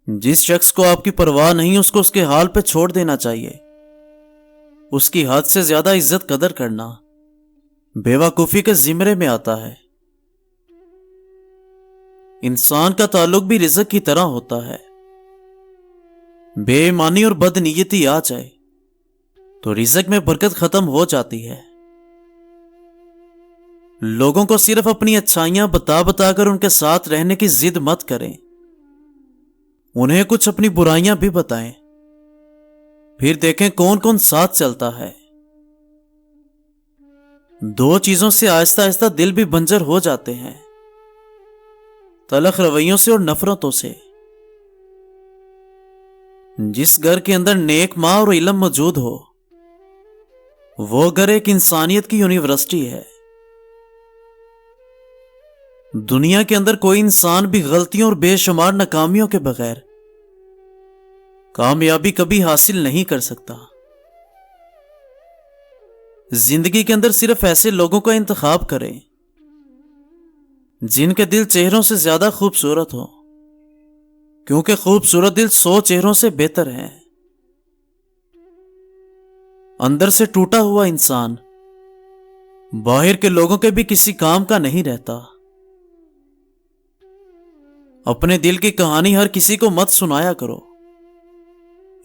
جس شخص کو آپ کی پرواہ نہیں اس کو اس کے حال پہ چھوڑ دینا چاہیے۔ اس کی حد سے زیادہ عزت قدر کرنا بیوقوفی کے زمرے میں آتا ہے۔ انسان کا تعلق بھی رزق کی طرح ہوتا ہے۔ بے ایمانی اور بد نیتی آ جائے تو رزق میں برکت ختم ہو جاتی ہے۔ لوگوں کو صرف اپنی اچھائیاں بتا بتا کر ان کے ساتھ رہنے کی ضد مت کریں، انہیں کچھ اپنی برائیاں بھی بتائیں، پھر دیکھیں کون کون ساتھ چلتا ہے۔ دو چیزوں سے آہستہ آہستہ دل بھی بنجر ہو جاتے ہیں، تلخ رویوں سے اور نفرتوں سے۔ جس گھر کے اندر نیک ماں اور علم موجود ہو وہ گھر ایک انسانیت کی یونیورسٹی ہے۔ دنیا کے اندر کوئی انسان بھی غلطیوں اور بے شمار ناکامیوں کے بغیر کامیابی کبھی حاصل نہیں کر سکتا۔ زندگی کے اندر صرف ایسے لوگوں کا انتخاب کریں جن کے دل چہروں سے زیادہ خوبصورت ہو، کیونکہ خوبصورت دل 100 چہروں سے بہتر ہے۔ اندر سے ٹوٹا ہوا انسان باہر کے لوگوں کے بھی کسی کام کا نہیں رہتا۔ اپنے دل کی کہانی ہر کسی کو مت سنایا کرو،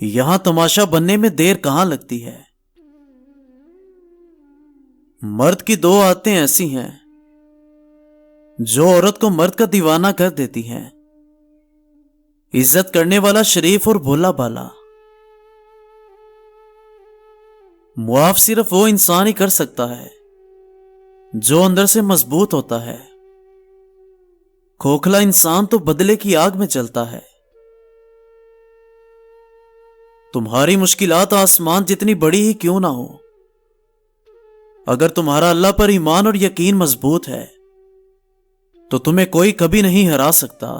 یہاں تماشا بننے میں دیر کہاں لگتی ہے۔ مرد کی 2 عادتیں ایسی ہیں جو عورت کو مرد کا دیوانہ کر دیتی ہیں: عزت کرنے والا شریف اور بھولا بالا۔ معاف صرف وہ انسان ہی کر سکتا ہے جو اندر سے مضبوط ہوتا ہے۔ کھوکھلا انسان تو بدلے کی آگ میں جلتا ہے۔ تمہاری مشکلات آسمان جتنی بڑی ہی کیوں نہ ہو، اگر تمہارا اللہ پر ایمان اور یقین مضبوط ہے تو تمہیں کوئی کبھی نہیں ہرا سکتا۔